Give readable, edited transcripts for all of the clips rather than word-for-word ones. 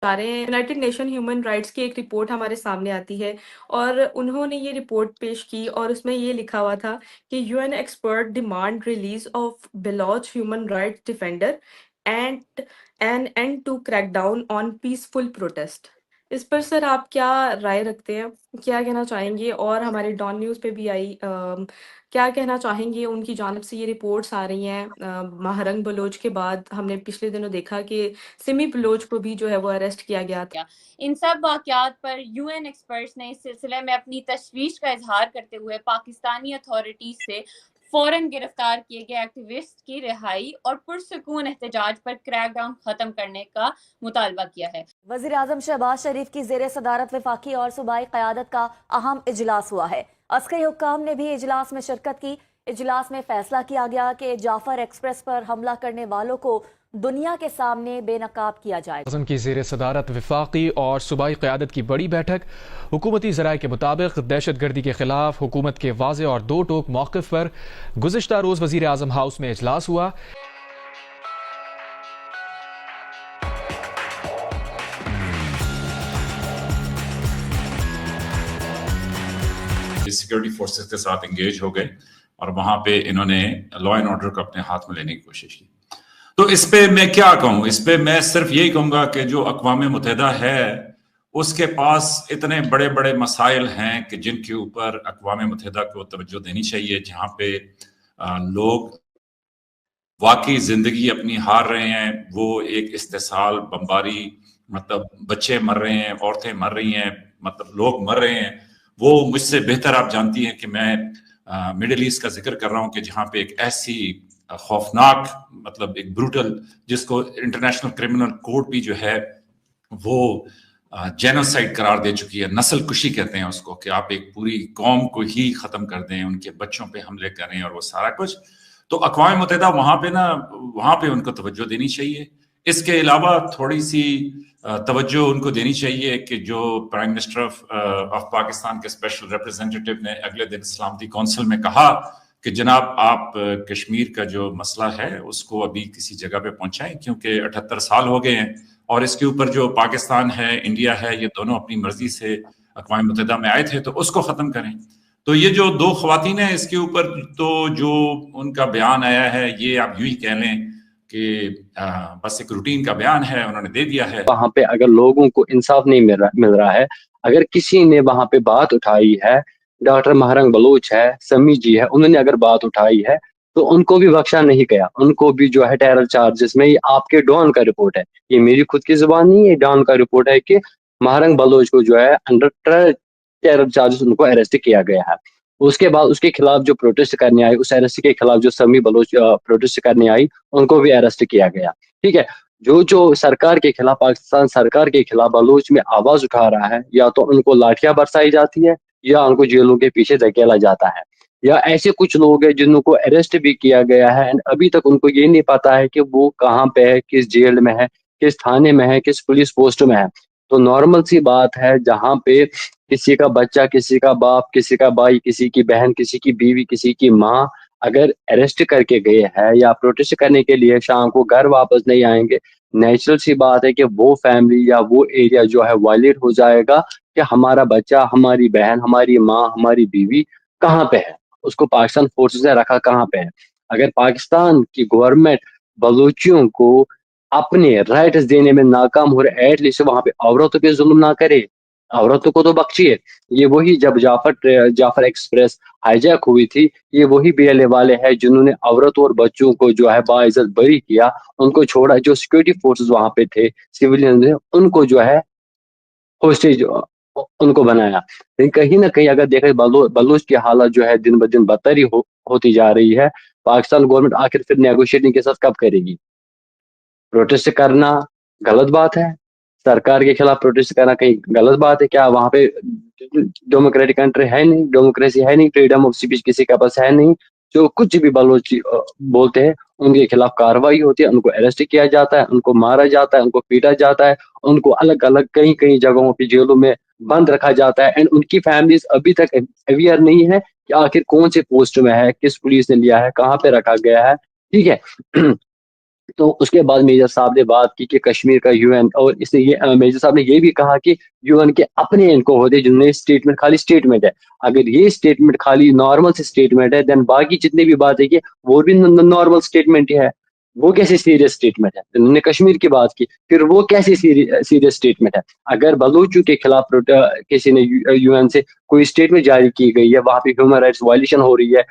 बता रहे हैं, यूनाइटेड नेशन ह्यूमन राइट्स की एक रिपोर्ट हमारे सामने आती है और उन्होंने ये रिपोर्ट पेश की और उसमें ये लिखा हुआ था कि UN expert demand release of Baloch human rights defender and an end to crackdown on peaceful protest. इस पर सर आप क्या राय रखते हैं, क्या कहना चाहेंगे? और हमारे डॉन न्यूज़ पे भी आई, क्या कहना चाहेंगे? उनकी जानिब से ये रिपोर्ट्स आ रही हैं। महारंग बलोच के बाद हमने पिछले दिनों देखा कि सिमी बलोच को भी जो है वो अरेस्ट किया गया था। इन सब वाक़यात पर यूएन एक्सपर्ट्स ने इस सिलसिले में अपनी तशवीश का इजहार करते हुए पाकिस्तानी अथॉरिटीज से फौरन गिरफ्तार किए गए एक्टिविस्ट की रिहाई और पुरसुकून एहतजाज पर क्रैकडाउन खत्म करने का मुतालबा किया है। वज़ीर आज़म शहबाज शरीफ की ज़ेर सदारत वफाकी और सूबाई क़यादत का अहम इजलास हुआ है। अस्करी हुक्काम ने भी इजलास में शिरकत की। इजलास में फैसला किया गया कि जाफर एक्सप्रेस पर हमला करने वालों को दुनिया के सामने बेनकाब किया जाएगा। आज़म की ज़ेर सदारत वफाकी और सूबाई क़यादत की बड़ी बैठक। हुकूमती ज़राए के मुताबिक दहशत गर्दी के खिलाफ हुकूमत के वाज़े और दो टोक मौक़िफ़ पर गुज़िश्ता रोज़ वज़ीर आज़म हाउस में इजलास हुआ। सिक्योरिटी फोर्सेस के साथ इंगेज हो गए और वहां पे इन्होंने लॉ एंड ऑर्डर को अपने हाथ में लेने की कोशिश की। तो इस पे मैं क्या कहूं? इस पे मैं सिर्फ यही कहूंगा कि जो अक़वाम मुत्तहिदा है उसके पास इतने बड़े बड़े मसाइल हैं कि जिनके ऊपर अक़वाम मुत्तहिदा को तवज्जो देनी चाहिए, जहां पे लोग वाकई जिंदगी अपनी हार रहे हैं। वो एक इस्तेसाल, बमबारी, मतलब बच्चे मर रहे हैं, औरतें मर रही हैं, मतलब लोग मर रहे हैं। वो मुझसे बेहतर आप जानती हैं कि मैं मिडिल ईस्ट का जिक्र कर रहा हूं कि जहां पे एक ऐसी खौफनाक, मतलब एक ब्रूटल, जिसको इंटरनेशनल क्रिमिनल कोर्ट भी जो है वो जेनोसाइड करार दे चुकी है। नस्ल कुशी कहते हैं उसको, कि आप एक पूरी कौम को ही खत्म कर दें, उनके बच्चों पे हमले करें और वो सारा कुछ। तो अक़वाम मुत्तहिदा वहां पे उनको तवज्जो देनी चाहिए। इसके अलावा थोड़ी सी तवज्जो उनको देनी चाहिए कि जो प्राइम मिनिस्टर ऑफ पाकिस्तान के स्पेशल रिप्रेजेंटेटिव ने अगले दिन सलामती कौंसिल में कहा कि जनाब आप कश्मीर का जो मसला है उसको अभी किसी जगह पे पहुंचाएं, क्योंकि 78 साल हो गए हैं और इसके ऊपर जो पाकिस्तान है, इंडिया है, ये दोनों अपनी मर्जी से अक़वाम मुत्तहिदा में आए थे, तो उसको ख़त्म करें। तो ये जो दो ख्वातीन हैं इसके ऊपर तो जो उनका बयान आया है, ये आप यूं ही कह लें कि बस एक रूटीन का बयान है, उन्होंने दे दिया है। वहां पे अगर लोगों को इंसाफ नहीं मिल रहा है, अगर किसी ने वहां पे बात उठाई है, डॉक्टर महारंग बलोच है, समी जी है, उन्होंने अगर बात उठाई है तो उनको भी बख्शा नहीं गया। उनको भी जो है टेरर चार्जेस में, ये आपके डॉन का रिपोर्ट है, ये मेरी खुद की जुबान नहीं है, डॉन का रिपोर्ट है कि महारंग बलोच को जो है अंडर टेरर चार्जेस उनको अरेस्ट किया गया है। उसके बाद उसके खिलाफ जो प्रोटेस्ट करने आई, उस अरेस्ट के खिलाफ जो समी बलोच प्रोटेस्ट करने आई, उनको भी अरेस्ट किया गया। ठीक है, जो सरकार के खिलाफ, पाकिस्तान सरकार के खिलाफ बलूच में आवाज उठा रहा है, या तो उनको लाठियां बरसाई जाती है या उनको जेलों के पीछे धकेला जाता है, या ऐसे कुछ लोग हैं जिनको अरेस्ट भी किया गया है एंड अभी तक उनको ये नहीं पता है कि वो कहाँ पे है, किस जेल में है, किस थाने में है, किस पुलिस पोस्ट में है। तो नॉर्मल सी बात है, जहाँ पे किसी का बच्चा, किसी का बाप, किसी का भाई, किसी की बहन, किसी की बीवी, किसी की माँ अगर अरेस्ट करके गए हैं या प्रोटेस्ट करने के लिए शाम को घर वापस नहीं आएंगे, नेचुरल सी बात है कि वो फैमिली या वो एरिया जो है वायलेट हो जाएगा कि हमारा बच्चा, हमारी बहन, हमारी माँ, हमारी बीवी कहाँ पे है, उसको पाकिस्तान फोर्सेस ने रखा कहाँ पे है। अगर पाकिस्तान की गवर्नमेंट बलूचियों को अपने राइट्स देने में नाकाम हो रहे, एटलीस्ट वहां पे औरतों पे जुल्म ना करे, औरतों को तो बख्शिए। ये वही जब जाफर एक्सप्रेस हाईजैक हुई थी, ये वही बीएलए वाले हैं जिन्होंने औरत और बच्चों को जो है बाइज्जत बरी किया, उनको छोड़ा। जो सिक्योरिटी फोर्सेस वहां पे थे, सिविलियन ने उनको जो है होस्टेज उनको बनाया। लेकिन कहीं ना कहीं अगर देखें बलूच की हालत जो है दिन ब दिन बदतर ही होती जा रही है। पाकिस्तान गवर्नमेंट आखिर फिर नेगोशिएटिंग के साथ कब करेगी? प्रोटेस्ट करना गलत बात है, सरकार के खिलाफ प्रोटेस्ट करना कहीं गलत बात है क्या? वहां पे डेमोक्रेटिक कंट्री है नहीं, डेमोक्रेसी है नहीं, फ्रीडम ऑफ स्पीच किसी के पास है नहीं। जो कुछ भी बलोची बोलते हैं उनके खिलाफ कार्रवाई होती है, उनको अरेस्ट किया जाता है, उनको मारा जाता है, उनको पीटा जाता है, उनको अलग अलग कई कई जगहों की जेलों में बंद रखा जाता है। एंड उनकी फैमिलीज अभी तक अवेयर नहीं है कि आखिर कौन से पोस्ट में है, किस पुलिस ने लिया है, कहाँ पे रखा गया है। ठीक है تو اس کے بعد میجر صاحب نے بات کی کہ کشمیر کا یو این، اور اس نے یہ میجر صاحب نے یہ بھی کہا کہ یو این کے اپنے ان کو ہوتے جن میں اسٹیٹمنٹ خالی اسٹیٹمنٹ ہے. اگر یہ اسٹیٹمنٹ خالی نارمل سے اسٹیٹمنٹ ہے دین باقی جتنے بھی باتیں کی وہ بھی نارمل اسٹیٹمنٹ ہی ہے. وہ کیسے سیریس اسٹیٹمنٹ ہے؟ انہوں نے کشمیر کی بات کی، پھر وہ کیسے سیریس اسٹیٹمنٹ ہے؟ اگر بلوچوں کے خلاف کسی نے یو این سے کوئی اسٹیٹمنٹ جاری کی گئی ہے، وہاں پہ ہیومن رائٹس وائلیشن ہو رہی ہے،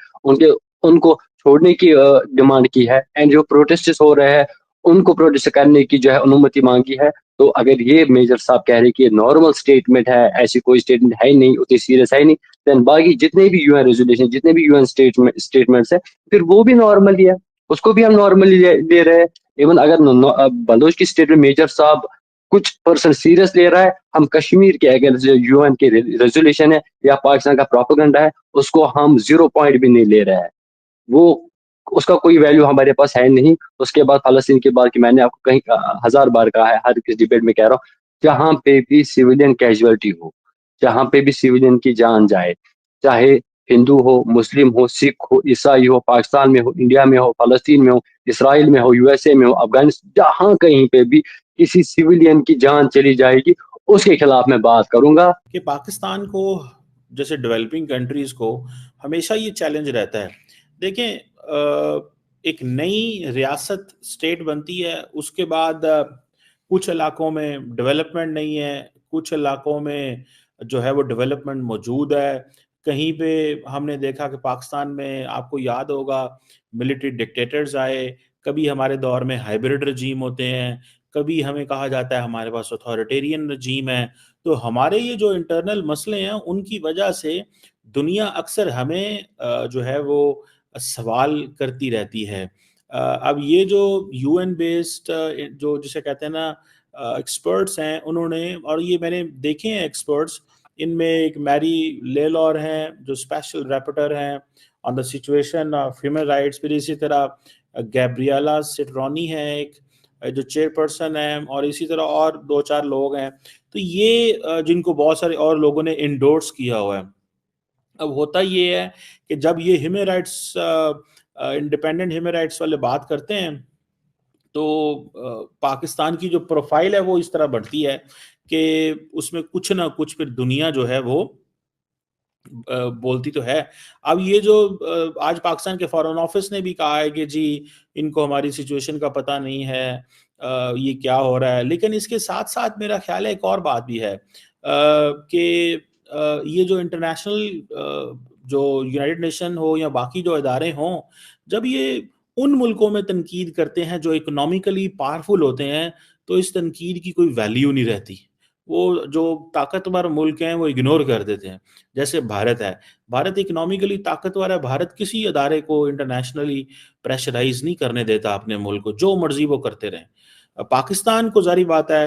ان کو چھوڑنے کی ڈیمانڈ کی ہے، اینڈ جو پروٹیسٹ ہو رہے ہیں ان کو پروٹیسٹ کرنے کی جو ہے انومتی مانگی ہے، تو اگر یہ میجر صاحب کہہ رہے کہ یہ نارمل اسٹیٹمنٹ ہے، ایسی کوئی اسٹیٹمنٹ ہے ہی نہیں، اتنی سیریس ہے ہی نہیں، دین باقی جتنے بھی یو این ریزولوشن، جتنے بھی یو این اسٹیٹمنٹس ہیں پھر وہ بھی نارمل ہی ہے، اس کو بھی ہم نارملی لے رہے ہیں. ایون اگر بلوچ کی اسٹیٹمنٹ میجر صاحب کچھ پرسنٹ سیریس لے رہا ہے، ہم کشمیر کے اگر یو این کے ریزولوشن ہے یا پاکستان کا پروپیگنڈا ہے اس کو ہم 0 پوائنٹ بھی نہیں لے رہے ہیں. وہ اس کا کوئی ویلیو ہمارے پاس ہے نہیں. اس کے بعد فلسطین کی بات کی میں نے آپ کو کہیں 1000 بار کہا ہے، ہر کس ڈیبیٹ میں کہہ رہا ہوں، جہاں پہ بھی سویلین کیجویلٹی ہو، جہاں پہ بھی سویلین کی جان جائے، چاہے ہندو ہو، مسلم ہو، سکھ ہو، عیسائی ہو، پاکستان میں ہو، انڈیا میں ہو، فلسطین میں ہو، اسرائیل میں ہو، یو ایس اے میں ہو، افغانستان، جہاں کہیں پہ بھی کسی سویلین کی جان چلی جائے گی اس کے خلاف میں بات کروں گا. کہ پاکستان کو جیسے ڈیولپنگ کنٹریز کو ہمیشہ یہ چیلنج رہتا ہے. دیکھیں ایک نئی ریاست اسٹیٹ بنتی ہے، اس کے بعد کچھ علاقوں میں ڈیولپمنٹ نہیں ہے، کچھ علاقوں میں جو ہے وہ ڈیولپمنٹ موجود ہے. کہیں پہ ہم نے دیکھا کہ پاکستان میں آپ کو یاد ہوگا ملٹری ڈکٹیٹرز آئے، کبھی ہمارے دور میں ہائبرڈ رجیم ہوتے ہیں، کبھی ہمیں کہا جاتا ہے ہمارے پاس اتھارٹیرین رجیم ہے. تو ہمارے یہ جو انٹرنل مسئلے ہیں ان کی وجہ سے دنیا اکثر ہمیں جو ہے وہ سوال کرتی رہتی ہے. اب یہ جو یو این بیسڈ جو جسے کہتے ہیں نا ایکسپرٹس ہیں، انہوں نے، اور یہ میں نے دیکھے ہیں ایکسپرٹس، ان میں ایک میری لیلور ہیں جو اسپیشل ریپورٹر ہیں on the situation of human rights, پھر اسی طرح گیبریلا سٹرونی ہے ایک جو چیئر پرسن ہے، اور اسی طرح اور 2-4 لوگ ہیں. تو یہ جن کو بہت سارے اور لوگوں نے انڈورس کیا ہوا ہے. اب ہوتا یہ ہے کہ جب یہ human rights independent human rights والے بات کرتے ہیں تو پاکستان کی جو پروفائل ہے وہ اس طرح بڑھتی ہے کہ اس میں کچھ نہ کچھ پھر دنیا جو ہے وہ بولتی تو ہے. اب یہ جو آج پاکستان کے فارن آفس نے بھی کہا ہے کہ جی ان کو ہماری سچویشن کا پتہ نہیں ہے، یہ کیا ہو رہا ہے. لیکن اس کے ساتھ ساتھ میرا خیال ہے ایک اور بات بھی ہے کہ یہ جو انٹرنیشنل جو یونائٹڈ نیشن ہو یا باقی جو ادارے ہوں، جب یہ ان ملکوں میں تنقید کرتے ہیں جو اکنامکلی پاورفل ہوتے ہیں تو اس تنقید کی کوئی ویلیو نہیں رہتی. وہ جو طاقتور ملک ہیں وہ اگنور کر دیتے ہیں. جیسے بھارت ہے، بھارت اکنامکلی طاقتور ہے، بھارت کسی ادارے کو انٹرنیشنلی پریشرائز نہیں کرنے دیتا اپنے ملک کو، جو مرضی وہ کرتے رہیں. پاکستان کو ظاہری بات ہے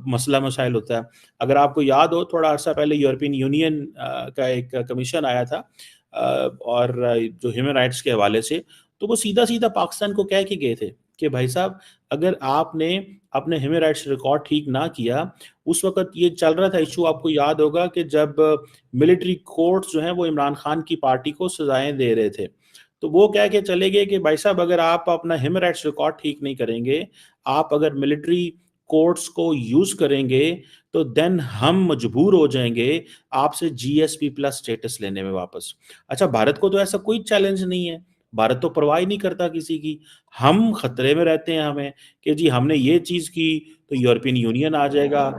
مسئلہ مسائل ہوتا ہے. اگر آپ کو یاد ہو تھوڑا عرصہ پہلے یورپین یونین کا ایک کمیشن آیا تھا اور جو ہیومن رائٹس کے حوالے سے، تو وہ سیدھا سیدھا پاکستان کو کہہ کے گئے تھے کہ بھائی صاحب اگر آپ نے اپنے ہیومن رائٹس ریکارڈ ٹھیک نہ کیا، اس وقت یہ چل رہا تھا ایشو، آپ کو یاد ہوگا کہ جب ملٹری کورٹس جو ہیں وہ عمران خان کی پارٹی کو سزائیں دے رہے تھے، تو وہ کہہ کے چلے گئے کہ بھائی صاحب اگر آپ اپنا ہیومن رائٹس ریکارڈ ٹھیک نہیں کریں گے، آپ اگر ملٹری کورٹس کو یوز کریں گے تو دین ہم مجبور ہو جائیں گے آپ سے جی ایس پی پلس اسٹیٹس لینے میں واپس. اچھا بھارت کو تو ایسا کوئی چیلنج نہیں ہے، بھارت تو پرواہ نہیں کرتا کسی کی. ہم خطرے میں رہتے ہیں ہمیں کہ جی ہم نے یہ چیز کی تو یورپین یونین آ جائے گا.